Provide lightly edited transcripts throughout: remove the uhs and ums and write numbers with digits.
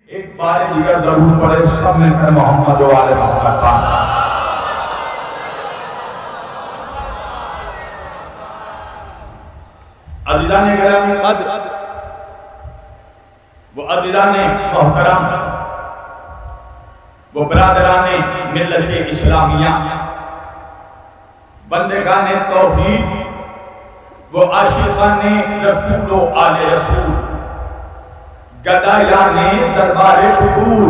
ایک بار دیگر درود پڑھے سب مل کر محمد و آل محمد پاک۔ عزیزان گرامی قدر، وہ عزیزان محترم، وہ برادران ملت اسلامیہ، بندگان توحید، وہ عاشقان رسول و آل رسول، گدایان دربار حضور،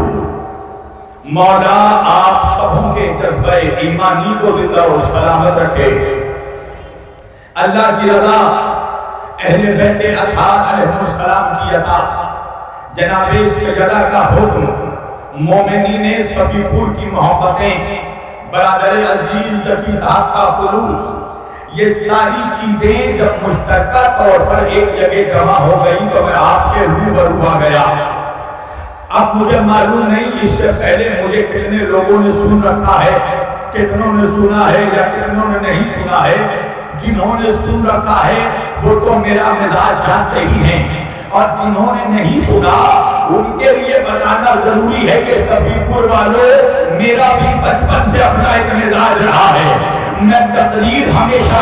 مولا آپ سبوں کے جذبہ ایمانی کو زندہ و سلامت رکھے۔ اللہ کی رضا اہل بیت اطہار علیہ السلام کی عطا، جناب سجدہ کا حکم، مومنین صفی پور کی محبتیں، برادر عزیز ذکی صاحب کا خلوص، یہ ساری چیزیں جب مشترکہ طور پر ایک جگہ جمع ہو گئی تو میں آپ کے روبرو آ گیا۔ اب مجھے معلوم نہیں اس سے پہلے مجھے کتنے لوگوں نے سن رکھا ہے، کتنوں نے سنا ہے یا کتنوں نے نہیں سنا ہے۔ جنہوں نے سن رکھا ہے وہ تو میرا مزاج جانتے ہی ہیں، اور جنہوں نے نہیں سنا ان کے لیے بتانا ضروری ہے کہ صفی پور والوں، میرا بھی بچپن سے اپنا ایک مزاج رہا ہے۔ میں تقریر ہمیشہ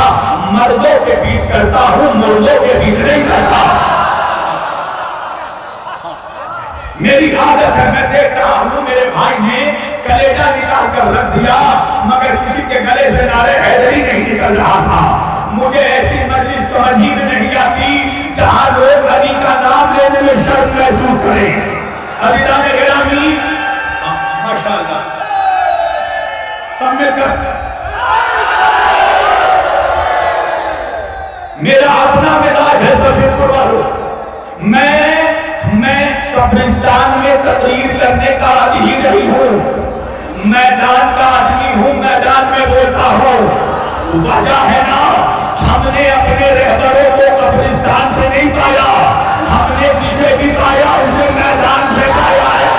مردوں کے بیچ کرتا ہوں، مردوں کے بیچ نہیں کرتا۔ میری عادت ہے، میں دیکھ رہا ہوں میرے بھائی نے کلیجہ نکال کر رکھ دیا مگر کسی کے گلے سے نعرہ حیدری نہیں نکل رہا تھا۔ مجھے ایسی مجلس سمجھ ہی میں نہیں آتی جہاں لوگ علی کا نام لینے میں شرم محسوس کریں۔ عزیزان گرامی، ماشاءاللہ سب مل کر میرا اپنا مزاج ہے صفی پور والوں، میں قبرستان میں تقریر کرنے کا عادی ہی نہیں ہوں، میدان کا آدمی ہوں، میدان میں بولتا ہوں۔ وجہ ہے نا، ہم نے اپنے رہبروں کو قبرستان سے نہیں پایا، ہم نے جسے بھی پایا اسے میدان سے پایا ہے۔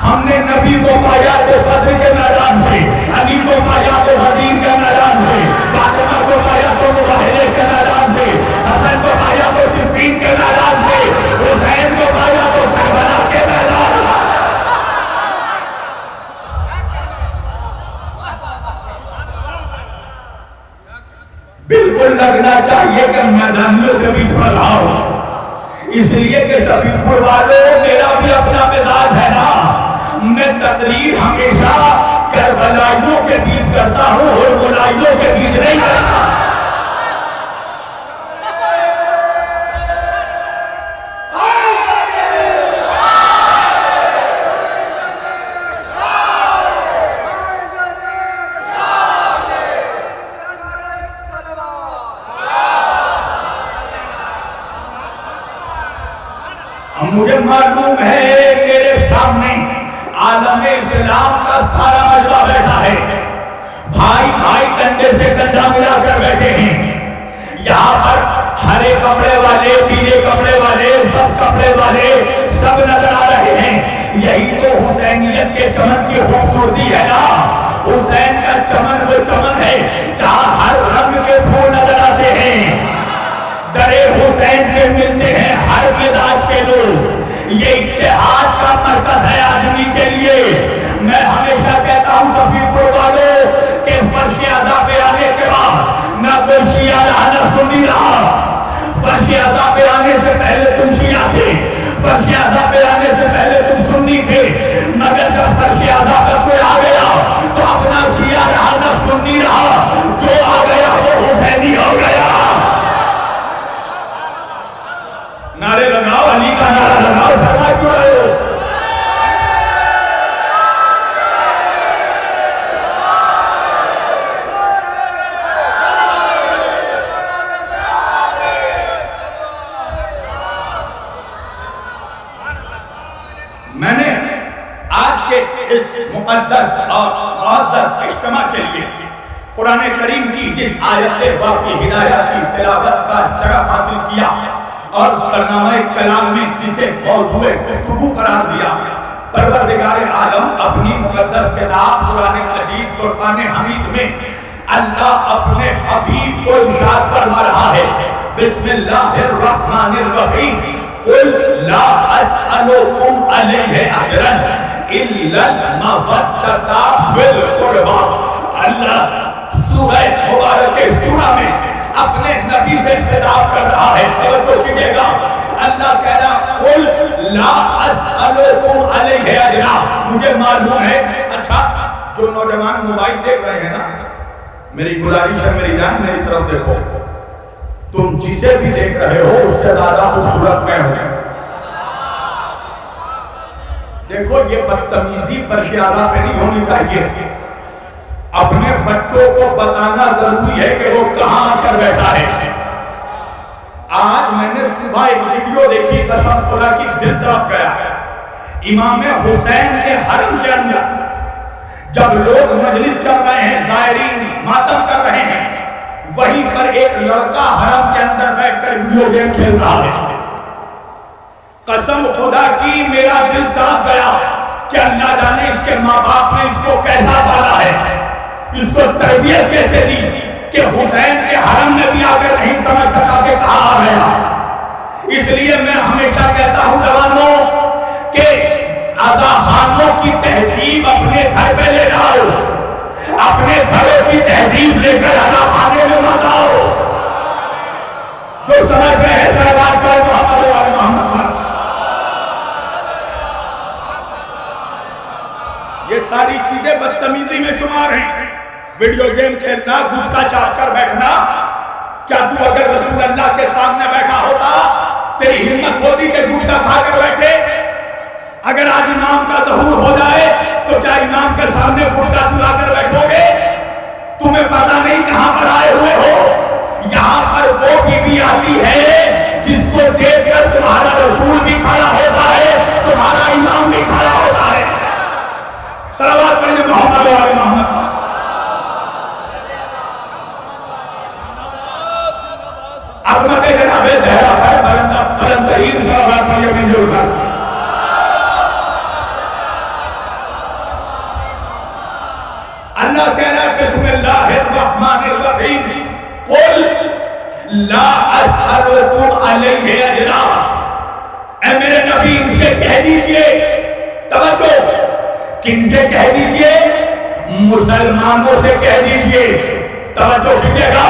ہم نے نبی کو پایا تو بدر کے میدان سے، علی کو پایا تو حدیر کے میدان سے، فاطمہ کو پایا تو مباہلے کے میدان سے، حسن کو پایا تو صفین کے میدان سے، حسین کو پایا تو کربلا کے میدان سے۔ بالکل لگنا چاہیے کہ میدانیوں کے بیچ پر رہا ہوں، اس لیے کہ صفی پور والوں میرا بھی اپنا مزاج ہے نا۔ میں تقریر ہمیشہ کربلائیوں کے بیچ کرتا ہوں اور ملائیوں کے بیچ نہیں کرتا۔ مجھے معلوم ہے میرے سامنے عالم اسلام کا سارا مجمع بیٹھا ہے، بھائی بھائی کندھے سے کندھا ملا کر بیٹھے ہیں۔ یہاں پر ہرے کپڑے والے، پیلے کپڑے والے، سبز کپڑے والے سب نظر آ رہے ہیں۔ یہی تو حسینیت کے چمن کی خوبصورتی ہے نا۔ حسین کا چمن وہ چمن ہے جہاں ہر رنگ کے پھول نظر آتے ہیں، درے حسین میں ملتے ہیں ہر مزاج کے لوگ۔ یہ اتحاد کا مرکز ہے آدمی کے لیے۔ میں ہمیشہ کہتا ہوں صفی پور والوں کہ فرش اعضاء پہ آنے کے بعد نہ کوئی شیعہ رہا نہ سنی رہا۔ فرش اعضاء پہ آنے سے پہلے تم شیعہ تھے، فرش اعضاء پہ آنے سے پہلے تم سنی تھے، مگر جب فرش اعضاء پہ کوئی آ گیا تو اپنا شیعہ رہا نہ سنی رہا، جو آ گیا وہ حسینی ہو گیا۔ نعرے لگاؤ، علی کا نعرہ لگاؤ، فرمائے کیوں رہے ہو؟ میں نے آج کے اس مقدس اور معزز اجتماع کے لیے قرآن کریم کی جس آیت باقی ہدایت کی تلاوت کا شرف حاصل کیا اور سرنامہ کلام میں جسے موضوع گفتگو قرار دیا، پروردگار عالم اپنی مقدس کتاب قرآن مجید فرقان حمید میں اللہ اپنے حبیب کو ارشاد فرما رہا ہے، بسم اللہ الرحمن الرحیم، قل لا اسألکم علیہ اجرا الا المودۃ فی القربی. اللہ سورہ مبارک شورى میں اپنے نبی سے خطاب کر رہا ہے. توجہ کیجئے گا. اللہ کہہ رہا قل لا اسألکم علیہ اجرا. مجھے معلوم ہے. اچھا جو نوجوان موبائل دیکھ رہے ہیں نا, میری گزارش ہے میری جان میری طرف دیکھو. تم جسے بھی دیکھ رہے ہو اس سے زیادہ خوبصورت میں ہوں. دیکھو یہ بدتمیزی فرش اعلیٰ پہ نہیں ہونی چاہیے. اپنے بچوں کو بتانا ضروری ہے کہ وہ کہاں آ کر بیٹھا ہے. آج میں نے صبح ایک ویڈیو دیکھی, قسم خدا کی دل تڑپ گیا. امام حسین کے حرم کے اندر جب لوگ مجلس کر رہے ہیں, زائرین ماتم کر رہے ہیں, وہیں پر ایک لڑکا حرم کے اندر بیٹھ کر ویڈیو گیم کھیل رہا ہے. قسم خدا کی میرا دل تڑپ گیا کہ اللہ جانے اس کے ماں باپ نے اس کو کیسا پالا ہے, اس کو تربیت کیسے دی کہ حسین کے حرم میں بھی آ کر نہیں سمجھ سکا کہ کہاں آ گیا. اس لیے میں ہمیشہ کہتا ہوں جوانوں کہ آزا خانوں کی تہذیب اپنے گھر پہ لے جاؤ, اپنے گھروں کی تہذیب لے کر آزا خانے میں مت آؤ. جو سمجھ میں ہے صلوات کرو محمد و آل محمد پر. یہ ساری چیزیں بدتمیزی میں شمار ہیں. ویڈیو گیم کھیلنا, گٹکا چاٹ کر بیٹھنا. کیا تو اگر رسول اللہ کے سامنے بیٹھا ہوتا تیری ہمت ہوتی کہ گٹکا کھا کر بیٹھے؟ اگر آج امام کا ظہور ہو جائے تو کیا امام کے سامنے گٹکا چلا کر بیٹھو گے؟ تمہیں پتہ نہیں کہاں پر آئے ہوئے ہو. یہاں پر وہ بی بی آتی ہے جس کو دیکھ کر تمہارا رسول بھی کھڑا ہوتا ہے, تمہارا امام بھی کھڑا ہوتا ہے. صلوات پڑھیے محمد و آل محمد. عظمت جناب زہرا پر بلند ترین صلوات پڑھیے منظور کر. اللہ کہہ رہا ہے بسم اللہ الرحمن الرحیم قل لا اسألکم علیہ اجرا. اے میرے نبی ان سے کہہ دیجئے, توجہ, کن سے کہہ دیجئے؟ مسلمانوں سے کہہ دیجئے. توجہ کیجئے گا.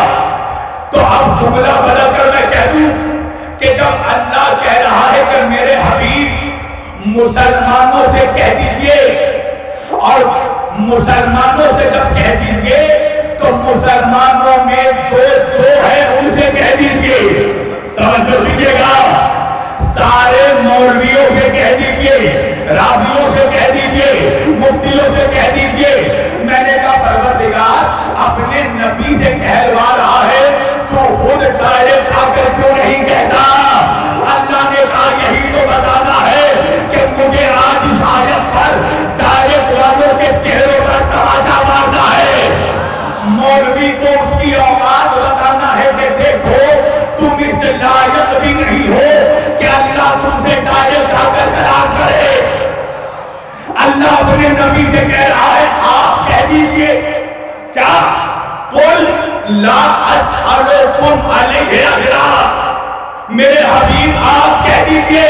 تو اب جملہ بدل کر میں کہہ دوں کہ جب اللہ کہہ رہا ہے کہ میرے حبیب مسلمانوں سے کہہ دیجئے, اور مسلمانوں سے جب کہہ دیجئے تو مسلمانوں میں جو ہے ان سے کہہ دیجئے. توجہ کیجئے گا. سارے مولویوں سے کہہ دیجئے, راویوں سے کہہ دیجئے, مفتیوں سے کہہ دیجئے. میں نے کہا پروردگار اپنے نبی سے کہلوا رہا ہے, تو خود ڈائریکٹ آ کر کیوں نہیں کہتا؟ اللہ نے کہا یہی تو بتانا ہے کہ مجھے آج اس آیت پر ڈائریکٹ والوں کے چہروں پر تماشا مارنا ہے. مولوی کو اس کی اوقات بتانا ہے کہ دیکھو تم اس لائق بھی نہیں ہو کہ اللہ تم سے ڈائریکٹ آ کر کلام کرے. اللہ اپنے نبی سے کہہ رہا ہے آپ کہہ دیجئے کیا؟ قل لا اسألکم علیہ اجرا. میرے حبیب آپ کہہ دیجئے.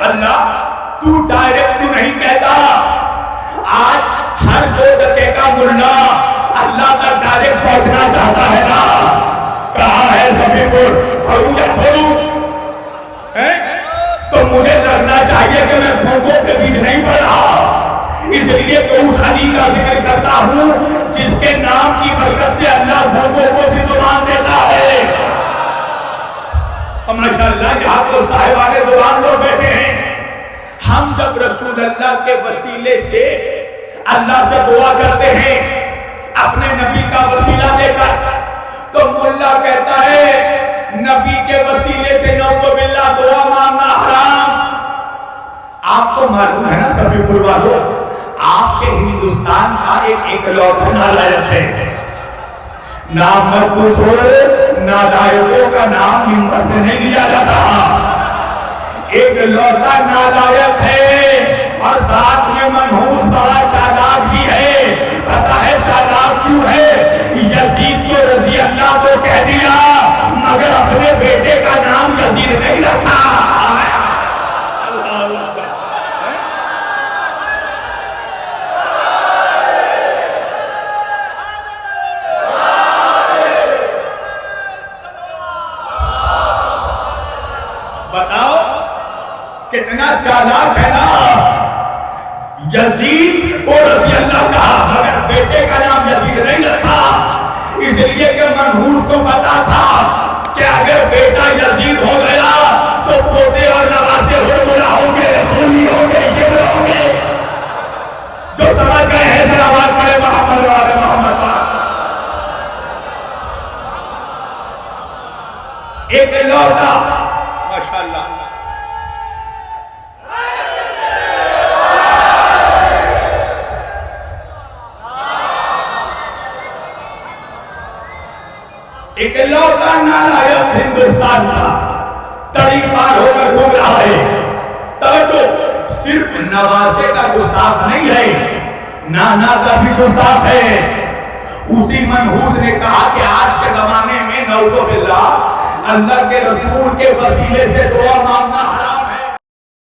اللہ تو ڈائریکٹ تو نہیں کہتا. آج ہر 2 ٹکے کا ملا اللہ تک ڈائریکٹ پہنچنا چاہتا ہے نا. کہاں ہے سبھی کو بھروں یا چھوڑوں؟ تو مجھے لگنا چاہیے کہ میں بھونگوں کے بیچ نہیں پڑ رہا. اس لیے تو اس علی کا ذکر کرتا ہوں جس کے نام کی برکت سے اللہ بھونگوں کو بھی زبان دیتا ہے. ماشاءاللہ یہاں تو صاحبان زبان لوگ بیٹھے ہیں. ہم جب رسول اللہ کے وسیلے سے اللہ سے دعا کرتے ہیں اپنے نبی کا وسیلہ دے کر, تو ملا کہتا ہے نبی کے وسیلے سے نعوذ باللہ دعا مانگنا حرام. آپ کو معلوم ہے نا سبھی والوں, آپ کے ہندوستان کا ایک لوٹا نالائق ہے. نام مت پوچھو, نالائقوں کا نام منبر سے نہیں لیا جاتا. ایک لوٹا نالائق ہے اور ساتھ میں منحوس بڑا چالاک بھی ہے. پتہ ہے چالاک کیوں ہے؟ یزید کو رضی اللہ کو کہہ دیا مگر اپنے بیٹے کا نام یزید نہیں رکھا. کتنا چالاک ہے نا. یزید کو رضی اللہ کہا مگر بیٹے کا نام یزید نہیں رکھا، اس لیے کہ منحوس کو پتا تھا کہ اگر بیٹا یزید ہو گیا تو پوتے اور نواسے ہرملا ہوں گے، خونی ہوں گے، یہ ہوں گے. جو سمجھ گئے ہیں صلوات پڑھے محمد و آل محمد پاک. ایک لوٹا ماشاءاللہ ایک لوٹا نالائق ہندوستان کا تڑی پار ہو کر گھوم رہا ہے. توجہ، صرف نواسے کا گستاخ نہیں ہے، نانا کا بھی گستاخ ہے. اسی منحوس نے کہا کہ آج کے زمانے میں نعوذ باللہ اللہ کے رسول کے وسیلے سے دعا مانگنا